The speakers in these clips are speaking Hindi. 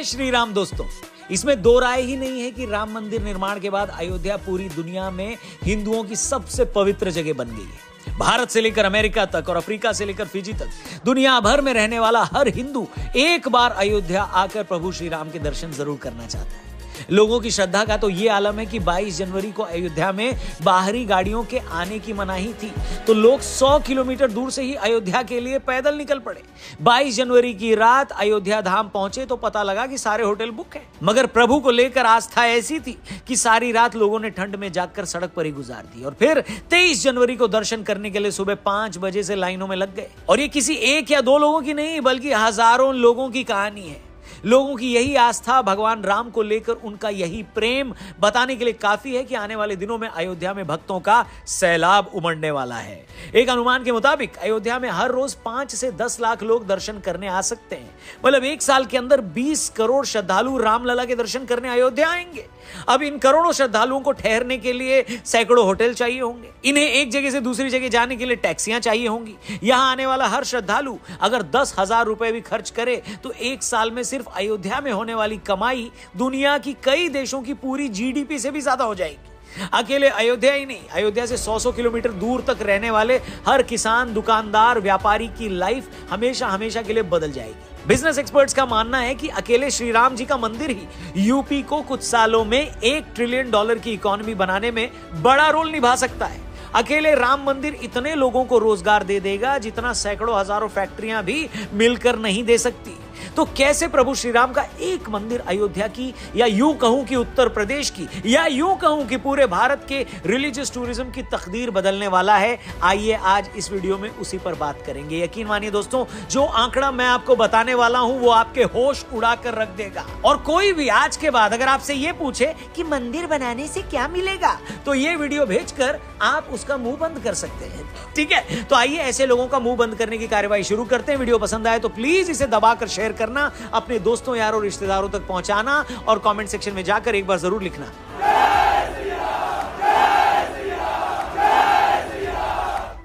श्री राम दोस्तों, इसमें दो राय ही नहीं है कि राम मंदिर निर्माण के बाद अयोध्या पूरी दुनिया में हिंदुओं की सबसे पवित्र जगह बन गई है। भारत से लेकर अमेरिका तक और अफ्रीका से लेकर फिजी तक दुनिया भर में रहने वाला हर हिंदू एक बार अयोध्या आकर प्रभु श्री राम के दर्शन जरूर करना चाहता है। लोगों की श्रद्धा का तो ये आलम है कि 22 जनवरी को अयोध्या में बाहरी गाड़ियों के आने की मनाही थी, तो लोग 100 किलोमीटर दूर से ही अयोध्या के लिए पैदल निकल पड़े। 22 जनवरी की रात अयोध्या धाम पहुंचे तो पता लगा कि सारे होटल बुक हैं। मगर प्रभु को लेकर आस्था ऐसी थी कि सारी रात लोगों ने ठंड में जागकर सड़क पर ही गुजार दी और फिर 23 जनवरी को दर्शन करने के लिए सुबह 5 बजे से लाइनों में लग गए। और ये किसी एक या दो लोगों की नहीं बल्कि हजारों लोगों की कहानी है। लोगों की यही आस्था, भगवान राम को लेकर उनका यही प्रेम बताने के लिए काफी है कि आने वाले दिनों में अयोध्या में भक्तों का सैलाब उमड़ने वाला है। एक अनुमान के मुताबिक अयोध्या में हर रोज 5 से 10 लाख लोग दर्शन करने आ सकते हैं। मतलब एक साल के अंदर 20 करोड़ श्रद्धालु रामलला के दर्शन करने अयोध्या आएंगे। अब इन करोड़ों श्रद्धालुओं को ठहरने के लिए सैकड़ों होटल चाहिए होंगे। इन्हें एक जगह से दूसरी जगह जाने के लिए टैक्सियां चाहिए होंगी। यहां आने वाला हर श्रद्धालु अगर 10,000 रुपए भी खर्च करे तो एक साल में सिर्फ अयोध्या में होने वाली कमाई दुनिया की कई देशों की पूरी जीडीपी से भी ज्यादा हो जाएगी। अकेले अयोध्या ही नहीं, अयोध्या से 100 किलोमीटर दूर तक रहने वाले हर किसान, दुकानदार, व्यापारी की लाइफ हमेशा हमेशा के लिए बदल जाएगी। बिजनेस एक्सपर्ट्स का मानना है कि अकेले श्री राम जी का मंदिर ही यूपी को कुछ सालों में $1 ट्रिलियन की इकोनॉमी बनाने में बड़ा रोल निभा सकता है। अकेले राम मंदिर इतने लोगों को रोजगार दे देगा जितना सैकड़ों हजारों फैक्ट्रियां भी मिलकर नहीं दे सकती। तो कैसे प्रभु श्री राम का एक मंदिर अयोध्या की, या यूं कहूं कि उत्तर प्रदेश की, या यूं कहूं कि पूरे भारत के रिलीजियस टूरिज्म की तकदीर बदलने वाला है? आइए आज इस वीडियो में उसी पर बात करेंगे। यकीन मानिए दोस्तों, जो आंकड़ा मैं आपको बताने वाला हूं वो आपके होश उड़ाकर रख देगा। और कोई भी आज के बाद अगर आपसे ये पूछे कि मंदिर बनाने से क्या मिलेगा, तो ये वीडियो भेजकर आप उसका मुंह बंद कर सकते हैं। ठीक है, तो आइए ऐसे लोगों का मुंह बंद करने की कार्यवाही शुरू करते हैं। वीडियो पसंद आए तो प्लीज इसे दबाकर शेयर करना, अपने दोस्तों, यारों, रिश्तेदारों तक पहुंचाना और कमेंट सेक्शन में जाकर एक बार जरूर लिखना।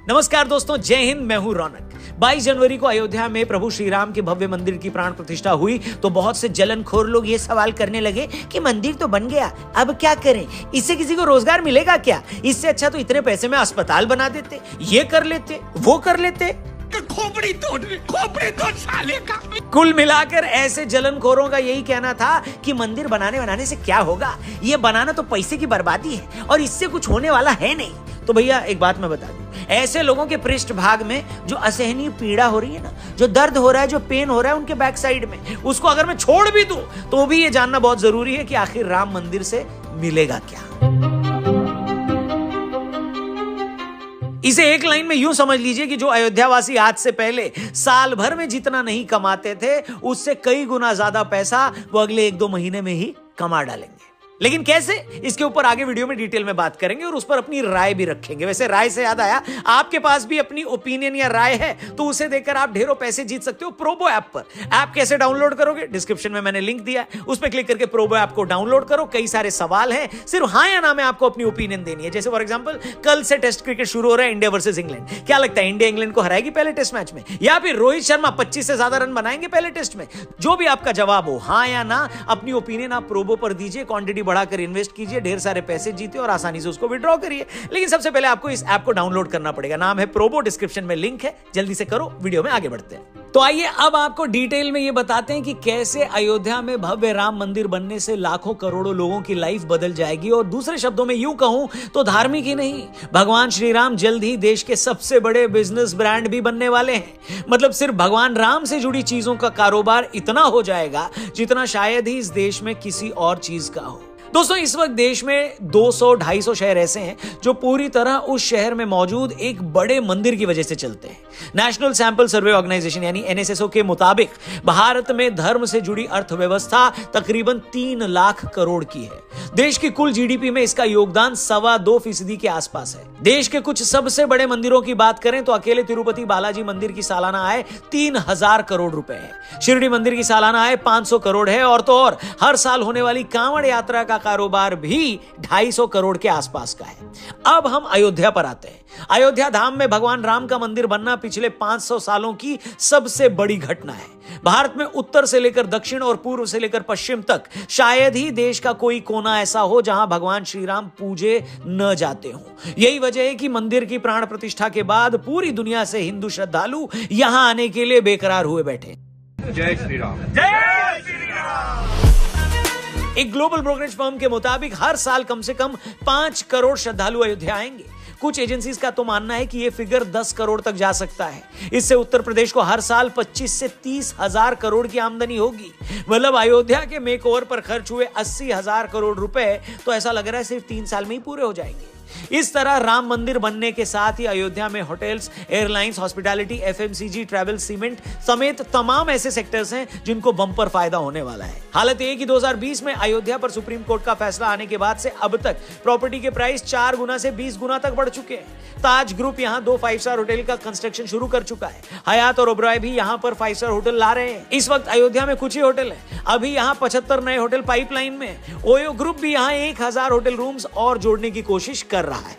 नमस्कार दोस्तों, जय हिंद, मैं हूं रौनक। 22 जनवरी को अयोध्या में प्रभु श्री राम के भव्य मंदिर की प्राण प्रतिष्ठा हुई तो बहुत से जलनखोर लोग ये सवाल करने लगे कि मंदिर तो बन गया, अब क्या करें? इससे किसी को रोजगार मिलेगा क्या? इससे अच्छा तो इतने पैसे में अस्पताल बना देते, ये कर लेते, वो कर लेते। खोपड़ी तोड़ साले का। कुल मिलाकर ऐसे जलनखोरों का यही कहना था कि मंदिर बनाने से क्या होगा, ये बनाना तो पैसे की बर्बादी है और इससे कुछ होने वाला है नहीं। तो भैया एक बात मैं बता दूं, ऐसे लोगों के पृष्ठ भाग में जो असहनीय पीड़ा हो रही है ना, जो दर्द हो रहा है, जो पेन हो रहा है उनके बैक साइड में, उसको अगर मैं छोड़ भी दूं तो भी ये जानना बहुत जरूरी है कि आखिर राम मंदिर से मिलेगा क्या। इसे एक लाइन में यूं समझ लीजिए कि जो अयोध्यावासी आज से पहले साल भर में जितना नहीं कमाते थे उससे कई गुना ज्यादा पैसा वो अगले 1-2 महीने में ही कमा डालेंगे। लेकिन कैसे, इसके ऊपर आगे वीडियो में डिटेल में बात करेंगे और उस पर अपनी राय भी रखेंगे। वैसे राय से याद आया, आपके पास भी अपनी ओपिनियन या राय है तो उसे देकर आप ढेरों पैसे जीत सकते हो प्रोबो ऐप पर। ऐप कैसे डाउनलोड करोगे? डिस्क्रिप्शन में मैंने लिंक दिया है, उस पर क्लिक करके प्रोबो ऐप को डाउनलोड करो। कई सारे सवाल हैं, सिर्फ हाँ या ना में आपको अपनी ओपिनियन देनी है। जैसे फॉर एग्जाम्पल, कल से टेस्ट क्रिकेट शुरू हो रहा है, इंडिया वर्सेस इंग्लैंड। क्या लगता है, इंडिया इंग्लैंड को हराएगी पहले टेस्ट मैच में, या फिर रोहित शर्मा 25 से ज्यादा रन बनाएंगे पहले टेस्ट में? जो भी आपका जवाब हो, हाँ या ना, अपनी ओपिनियन आप प्रोबो पर दीजिए, क्वांटिटी बढ़ाकर इन्वेस्ट कीजिए, ढेर सारे पैसे जीते और आसानी से उसको विड्रॉ करिए। लेकिन सबसे पहले आपको इस ऐप को डाउनलोड करना पड़ेगा। नाम है प्रोबो, डिस्क्रिप्शन में लिंक है, जल्दी से करो। वीडियो में आगे बढ़ते हैं। तो आइए अब आपको डिटेल में ये बताते हैं कि कैसे अयोध्या में भव्य राम मंदिर बनने से लाखों करोड़ों लोगों की लाइफ बदल जाएगी। और दूसरे शब्दों में यूं कहूं तो धार्मिक ही नहीं, भगवान श्री राम जल्द ही देश के सबसे बड़े बिजनेस ब्रांड भी बनने वाले हैं। मतलब सिर्फ भगवान राम से जुड़ी चीजों का कारोबार इतना हो जाएगा जितना शायद ही इस देश में किसी और चीज का हो। दोस्तों, इस वक्त देश में 200-250 शहर ऐसे हैं जो पूरी तरह उस शहर में मौजूद एक बड़े मंदिर की वजह से चलते हैं। नेशनल सैंपल सर्वे ऑर्गेनाइजेशन यानी NSSO के मुताबिक भारत में धर्म से जुड़ी अर्थव्यवस्था तकरीबन 3 लाख करोड़ की है। देश की कुल जीडीपी में इसका योगदान 2.25% के आसपास है। देश के कुछ सबसे बड़े मंदिरों की बात करें तो अकेले तिरुपति बालाजी मंदिर की सालाना आय 3000 करोड़ रुपए है। शिरडी मंदिर की सालाना आय 500 करोड़ है। और तो और हर साल होने वाली कांवड़ यात्रा का कारोबार भी 250 करोड़ के आसपास का है। अब हम अयोध्या पर आते हैं। अयोध्या धाम में भगवान राम का मंदिर बनना पिछले 500 सालों की सबसे बड़ी घटना है। भारत में उत्तर से लेकर दक्षिण और पूर्व से लेकर पश्चिम तक शायद ही देश का कोई कोना ऐसा हो जहां भगवान श्री राम पूजे न जाते हों। यही वजह है कि मंदिर की प्राण प्रतिष्ठा के बाद पूरी दुनिया से हिंदू श्रद्धालु यहां आने के लिए बेकरार हुए बैठे। जय श्री राम। जय श्री राम। एक ग्लोबल ब्रोकरेज फर्म के मुताबिक हर साल कम से कम 5 करोड़ श्रद्धालु अयोध्या आएंगे। कुछ एजेंसीज का तो मानना है कि यह फिगर 10 करोड़ तक जा सकता है। इससे उत्तर प्रदेश को हर साल 25 से 30 हजार करोड़ की आमदनी होगी। मतलब अयोध्या के मेकओवर पर खर्च हुए 80 हजार करोड़ रुपए तो ऐसा लग रहा है सिर्फ 3 साल में ही पूरे हो जाएंगे। इस तरह राम मंदिर बनने के साथ ही अयोध्या में hotels, airlines, hospitality, FMCG, travel, cement समेत तमाम ऐसे सेक्टर्स हैं जिनको बम्पर फायदा होने वाला है। हालत यह कि 2020 में अयोध्या पर सुप्रीम कोर्ट का फैसला आने के बाद से अब तक प्रॉपर्टी के प्राइस 4 गुना से 20 गुना तक बढ़ चुके हैं। ताज ग्रुप यहां 2 5 स्टार होटल का कंस्ट्रक्शन शुरू कर चुका है। हयात और ओबरॉय भी यहां पर 5 स्टार होटल ला रहे हैं। इस वक्त अयोध्या में कुछ ही होटल है। अभी यहां 75 नए होटल पाइपलाइन में। ओयो ग्रुप भी यहां 1000 होटल रूम्स और जोड़ने की कोशिश कर रहा है।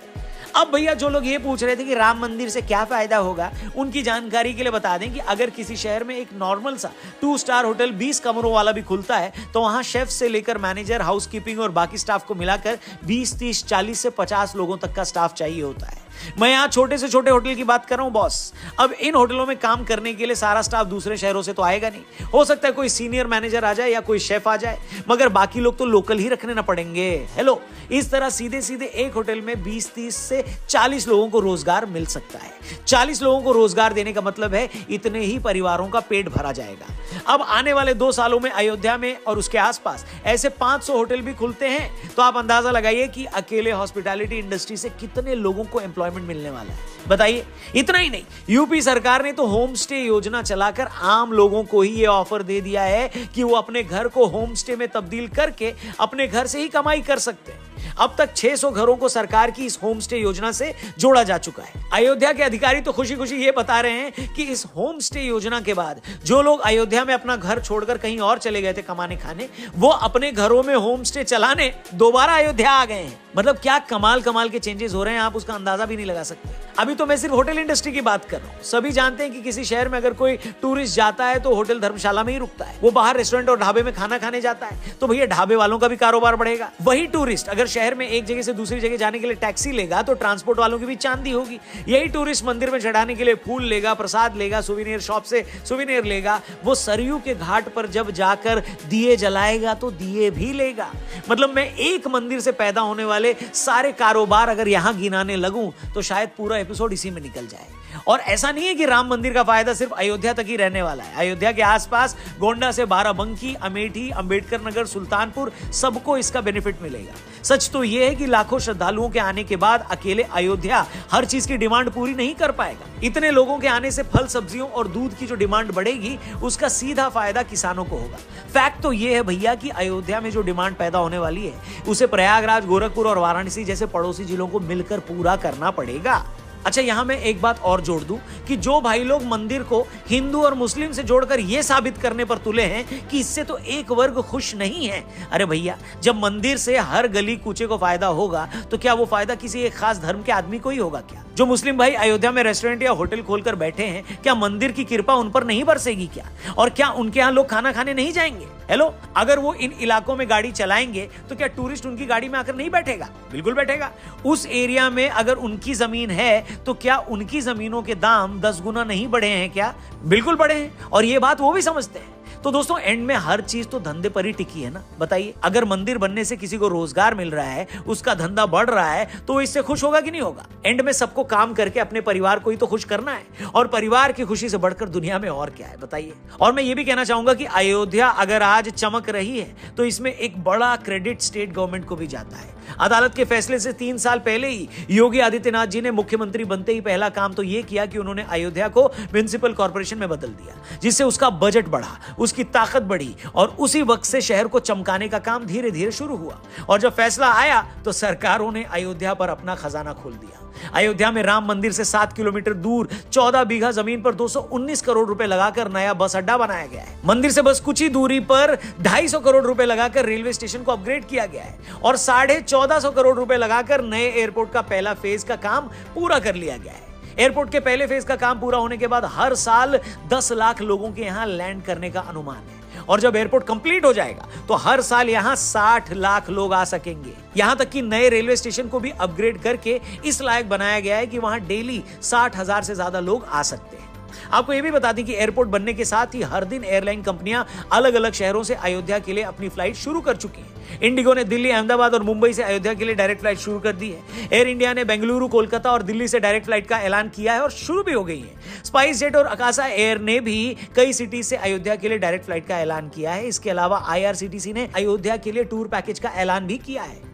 अब भैया जो लोग ये पूछ रहे थे कि राम मंदिर से क्या फायदा होगा, उनकी जानकारी के लिए बता दें कि अगर किसी शहर में एक नॉर्मल सा 2 स्टार होटल 20 कमरों वाला भी खुलता है तो वहां शेफ से लेकर मैनेजर, हाउसकीपिंग और बाकी स्टाफ को मिलाकर 20, 30, 40 से 50 लोगों तक का स्टाफ चाहिए होता है। मैं यहां छोटे से छोटे होटल की बात कर रहा हूं बॉस। अब इन होटलों में काम करने के लिए सारा स्टाफ दूसरे शहरों से तो आएगा नहीं। हो सकता है कोई सीनियर मैनेजर आ जाए या कोई शेफ आ जाए, मगर बाकी लोग तो लोकल ही रखने ना पड़ेंगे। हेलो, इस तरह सीधे सीधे एक होटल में 20, 30 से 40 लोगों को रोजगार मिल सकता है। 40 लोगों को रोजगार देने का मतलब है इतने ही परिवारों का पेट भरा जाएगा। अब आने वाले 2 सालों में अयोध्या में और उसके आसपास ऐसे 500 होटल भी खुलते हैं तो आप अंदाजा लगाइए कि अकेले हॉस्पिटैलिटी इंडस्ट्री से कितने लोगों को एम्प्लॉयमेंट मिलने वाला है। बताइए। इतना ही नहीं, यूपी सरकार ने तो होम स्टे योजना चलाकर आम लोगों को ही यह ऑफर दे दिया है कि वो अपने घर को होम स्टे में तब्दील करके अपने घर से ही कमाई कर सकते हैं। अब तक 600 घरों को सरकार की इस होम स्टे योजना से जोड़ा जा चुका है। अयोध्या के अधिकारी तो खुशी खुशी ये बता रहे हैं कि इस होम स्टे योजना के बाद जो लोग अयोध्या में अपना घर छोड़कर कहीं और चले गए थे कमाने खाने, वो अपने घरों में होम स्टे चलाने दोबारा अयोध्या आ गए हैं। मतलब क्या कमाल कमाल के चेंजेस हो रहे हैं, आप उसका अंदाजा भी नहीं लगा सकते। अभी तो मैं सिर्फ होटल इंडस्ट्री की बात कर रहा हूं। सभी जानते हैं कि किसी शहर में अगर कोई टूरिस्ट जाता है तो होटल धर्मशाला में ही रुकता है। वो बाहर रेस्टोरेंट और ढाबे में खाना खाने जाता है तो भैया ढाबे वालों का भी कारोबार बढ़ेगा। वही टूरिस्ट अगर शहर में एक जगह से दूसरी जगह जाने के लिए टैक्सी लेगा तो ट्रांसपोर्ट वालों की भी चांदी होगी। यही टूरिस्ट मंदिर में चढ़ाने के लिए फूल लेगा, प्रसाद लेगा, सुवेनियर शॉप से सुवेनियर लेगा, वो सरयू के घाट पर जब जाकर दिए जलाएगा तो दिए भी लेगा। मतलब मैं एक मंदिर से पैदा होने वाले सारे कारोबार अगर यहां गिनाने लगूं तो शायद पूरा एपिसोड इसी में निकल जाए। और ऐसा नहीं है कि राम मंदिर का फायदा सिर्फ अयोध्या तक ही रहने वाला है। अयोध्या के आसपास गोंडा से बाराबंकी, अमेठी, अंबेडकर नगर, सुल्तानपुर सबको इसका बेनिफिट मिलेगा। सच तो यह है कि लाखों श्रद्धालुओं के आने के बाद अकेले अयोध्या हर चीज की डिमांड पूरी नहीं कर पाएगा। इतने लोगों के आने से फल, सब्जियों और दूध की जो डिमांड बढ़ेगी उसका सीधा फायदा किसानों को होगा। फैक्ट तो यह है भैया कि अयोध्या में जो डिमांड पैदा होने वाली है उसे प्रयागराज, गोरखपुर और वाराणसी जैसे पड़ोसी जिलों को मिलकर पूरा करना पड़ेगा। अच्छा, यहां मैं एक बात और जोड़ दूं कि जो भाई लोग मंदिर को हिंदू और मुस्लिम से जोड़कर यह साबित करने पर तुले हैं कि इससे तो एक वर्ग खुश नहीं है। अरे भैया, जब मंदिर से हर गली कूचे को फायदा होगा तो क्या वो फायदा किसी एक खास धर्म के आदमी को ही होगा क्या? जो मुस्लिम भाई अयोध्या में रेस्टोरेंट या होटल खोलकर बैठे हैं, क्या मंदिर की कृपा उन पर नहीं बरसेगी क्या? और क्या उनके यहां लोग खाना खाने नहीं जाएंगे? हेलो, अगर वो इन इलाकों में गाड़ी चलाएंगे तो क्या टूरिस्ट उनकी गाड़ी में आकर नहीं बैठेगा? बिल्कुल बैठेगा। उस एरिया में अगर उनकी जमीन है तो क्या उनकी जमीनों के दाम 10 गुना नहीं बढ़े हैं क्या? बिल्कुल बढ़े हैं, और ये बात वो भी समझते हैं। तो दोस्तों, एंड में हर चीज तो धंधे पर ही टिकी है ना। बताइए, अगर मंदिर बनने से किसी को रोजगार मिल रहा है, उसका धंधा बढ़ रहा है, तो इससे खुश होगा कि नहीं होगा? एंड में सबको काम करके अपने परिवार को ही तो खुश करना है, और परिवार की खुशी से बढ़कर दुनिया में और क्या है, बताइए। और मैं ये भी कहना चाहूंगा कि अयोध्या अगर आज चमक रही है तो इसमें एक बड़ा क्रेडिट स्टेट गवर्नमेंट को भी जाता है। अदालत के फैसले से 3 साल पहले ही योगी आदित्यनाथ जी ने मुख्यमंत्री बनते ही पहला काम तो यह किया कि उन्होंने अयोध्या को म्युनिसिपल कॉर्पोरेशन में बदल दिया, जिससे उसका बजट बढ़ा, उसकी ताकत बढ़ी, और उसी वक्त से शहर को चमकाने का काम धीरे धीरे शुरू हुआ। और जब फैसला आया तो सरकारों ने अयोध्या पर अपना खजाना खोल दिया। अयोध्या में राम मंदिर से 7 किलोमीटर दूर 14 बीघा जमीन पर 219 करोड़ रुपए लगाकर नया बस अड्डा बनाया गया है। मंदिर से बस कुछ ही दूरी पर 250 करोड़ रुपए लगाकर रेलवे स्टेशन को अपग्रेड किया गया है और 1450 करोड़ रुपए लगाकर नए एयरपोर्ट का पहला फेज का काम पूरा कर लिया गया है। एयरपोर्ट के पहले फेज का काम पूरा होने के बाद हर साल 10 लाख लोगों के यहां लैंड करने का अनुमान है और जब एयरपोर्ट कंप्लीट हो जाएगा तो हर साल यहां 60 लाख लोग आ सकेंगे। यहां तक कि नए रेलवे स्टेशन को भी अपग्रेड करके इस लायक बनाया गया है कि वहां डेली 60,000 से ज्यादा लोग आ सकते हैं। आपको यह भी बता दें कि एयरपोर्ट बनने के साथ ही हर दिन एयरलाइन कंपनियां अलग अलग शहरों से अयोध्या के लिए अपनी फ्लाइट शुरू कर चुकी हैं। इंडिगो ने दिल्ली, अहमदाबाद और मुंबई से अयोध्या के लिए डायरेक्ट फ्लाइट शुरू कर दी है। एयर इंडिया ने बेंगलुरु, कोलकाता और दिल्ली से डायरेक्ट फ्लाइट का ऐलान किया है और शुरू भी हो गई है। स्पाइस जेट और अकाशा एयर ने भी कई सिटी से अयोध्या के लिए डायरेक्ट फ्लाइट का ऐलान किया है। इसके अलावा IRCTC ने अयोध्या के लिए टूर पैकेज का ऐलान भी किया है।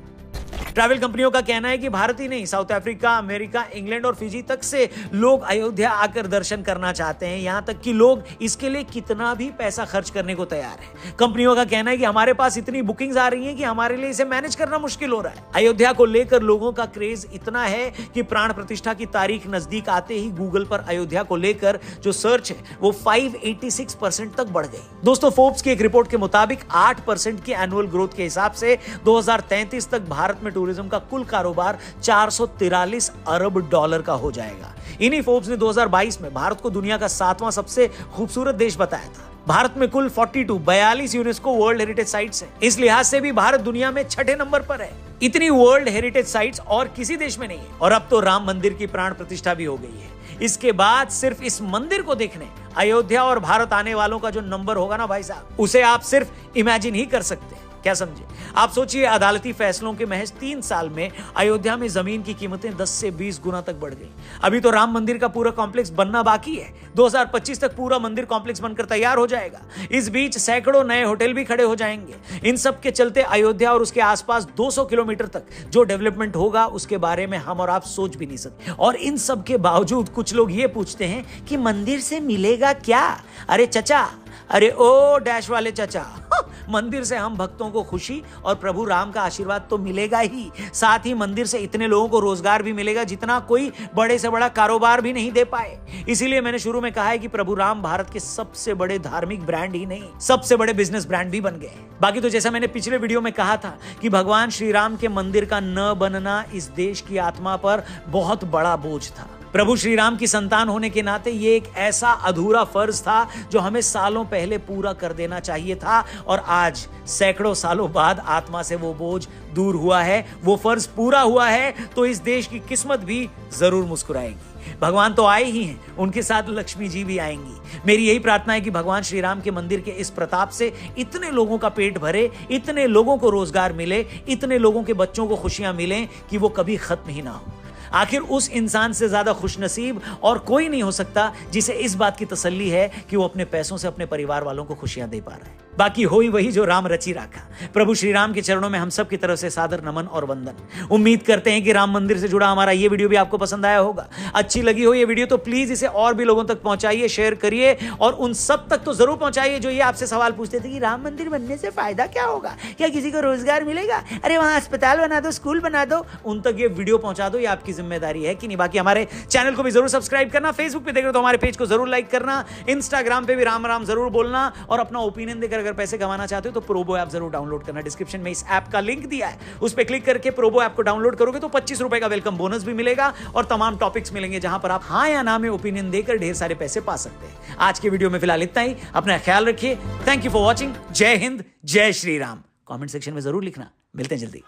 ट्रैवल कंपनियों का कहना है कि भारत ही नहीं, साउथ अफ्रीका, अमेरिका, इंग्लैंड और फिजी तक से लोग अयोध्या आकर दर्शन करना चाहते हैं। यहां तक कि लोग इसके लिए कितना भी पैसा खर्च करने को तैयार हैं। कंपनियों का कहना है कि हमारे पास इतनी बुकिंग्स आ रही हैं कि हमारे लिए इसे मैनेज करना मुश्किल हो रहा है। अयोध्या को लेकर लोगों का क्रेज इतना है कि प्राण प्रतिष्ठा की तारीख नजदीक आते ही गूगल पर अयोध्या को लेकर जो सर्च है वो 586% तक बढ़ गई। दोस्तों, फोर्ब्स की एक रिपोर्ट के मुताबिक 8% की एनुअल ग्रोथ के हिसाब से 2033 तक भारत में टूरिज्म का कुल कारोबार 443 अरब डॉलर का हो जाएगा। इन्हीं फोर्ब्स ने 2022 में भारत को दुनिया का 7वां सबसे खूबसूरत देश बताया था। भारत में कुल 42 यूनेस्को वर्ल्ड हेरिटेज साइट्स हैं। इस लिहाज से भी भारत दुनिया में 6ठे नंबर पर है। इतनी वर्ल्ड हेरिटेज साइट्स और किसी देश में नहीं है। और अब तो राम मंदिर की प्राण प्रतिष्ठा भी हो गई है। इसके बाद सिर्फ इस मंदिर को देखने अयोध्या और भारत आने वालों का जो नंबर होगा ना भाई साहब, उसे आप सिर्फ इमेजिन ही कर सकते हैं। क्या समझे? आप सोचिए, अदालती फैसलों के महज 3 साल में अयोध्या में जमीन की कीमतें 10 से 20 गुना तक बढ़ गई। अभी तो राम मंदिर का पूरा कॉम्प्लेक्स बनना बाकी है। 2025 तक पूरा मंदिर कॉम्प्लेक्स बनकर तैयार हो जाएगा। इस बीच सैकड़ों नए होटल भी खड़े हो जाएंगे। इन सब के चलते अयोध्या और उसके आसपास 200 किलोमीटर तक जो डेवलपमेंट होगा उसके बारे में हम और आप सोच भी नहीं सकते। और इन सब के बावजूद कुछ लोग ये पूछते हैं कि मंदिर से मिलेगा क्या? अरे चचा, अरे ओ डैश वाले चचा, मंदिर से हम भक्तों को खुशी और प्रभु राम का आशीर्वाद तो मिलेगा ही, साथ ही मंदिर से इतने लोगों को रोजगार भी मिलेगा जितना कोई बड़े से बड़ा कारोबार भी नहीं दे पाए। इसीलिए मैंने शुरू में कहा है कि प्रभु राम भारत के सबसे बड़े धार्मिक ब्रांड ही नहीं, सबसे बड़े बिजनेस ब्रांड भी बन गए। बाकी तो जैसा मैंने पिछले वीडियो में कहा था कि भगवान श्री राम के मंदिर का न बनना इस देश की आत्मा पर बहुत बड़ा बोझ था। प्रभु श्री राम की संतान होने के नाते ये एक ऐसा अधूरा फर्ज था जो हमें सालों पहले पूरा कर देना चाहिए था और आज सैकड़ों सालों बाद आत्मा से वो बोझ दूर हुआ है, वो फर्ज पूरा हुआ है, तो इस देश की किस्मत भी जरूर मुस्कुराएगी। भगवान तो आए ही हैं, उनके साथ लक्ष्मी जी भी आएंगी। मेरी यही प्रार्थना है कि भगवान श्री राम के मंदिर के इस प्रताप से इतने लोगों का पेट भरे, इतने लोगों को रोजगार मिले, इतने लोगों के बच्चों को खुशियां मिलें कि वो कभी खत्म ही ना हो। आखिर उस इंसान से ज्यादा खुशनसीब और कोई नहीं हो सकता जिसे इस बात की तसल्ली है कि वो अपने पैसों से अपने परिवार वालों को खुशियां दे पा रहा है। बाकी हो ही वही जो राम रची राखा। प्रभु श्री राम के चरणों में हम सब की तरफ से सादर नमन और वंदन। उम्मीद करते हैं कि राम मंदिर से जुड़ा हमारा ये वीडियो भी आपको पसंद आया होगा। अच्छी लगी हो ये वीडियो तो प्लीज इसे और भी लोगों तक पहुंचाइए, शेयर करिए और उन सब तक तो जरूर पहुंचाइए जो ये आपसे सवाल पूछते थे कि राम मंदिर बनने से फायदा क्या होगा, क्या किसी को रोजगार मिलेगा, अरे वहां अस्पताल बना दो, स्कूल बना दो। उन तक ये वीडियो पहुंचा दो, ये आपकी जिम्मेदारी है कि नहीं। बाकी हमारे चैनल को भी जरूर सब्सक्राइब करना, फेसबुक पे देख रहे हो तो हमारे पेज को जरूर लाइक करना, इंस्टाग्राम पे भी राम राम जरूर बोलना और अपना ओपिनियन देकर अगर पैसे कमाना चाहते हो तो प्रोबो ऐप जरूर डाउनलोड करना। डिस्क्रिप्शन में इस ऐप का लिंक दिया है, उस पर क्लिक करके प्रोबो ऐप को डाउनलोड करोगे तो 25 रुपए का वेलकम बोनस भी मिलेगा और तमाम टॉपिक्स मिलेंगे जहां पर आप हाँ या ना में ओपिनियन देकर ढेर सारे पैसे पा सकते हैं। आज के वीडियो में फिलहाल इतना ही। अपना ख्याल रखिए। Thank you for watching. जय हिंद, जय श्री राम। कमेंट सेक्शन में जरूर लिखना। मिलते हैं जल्दी।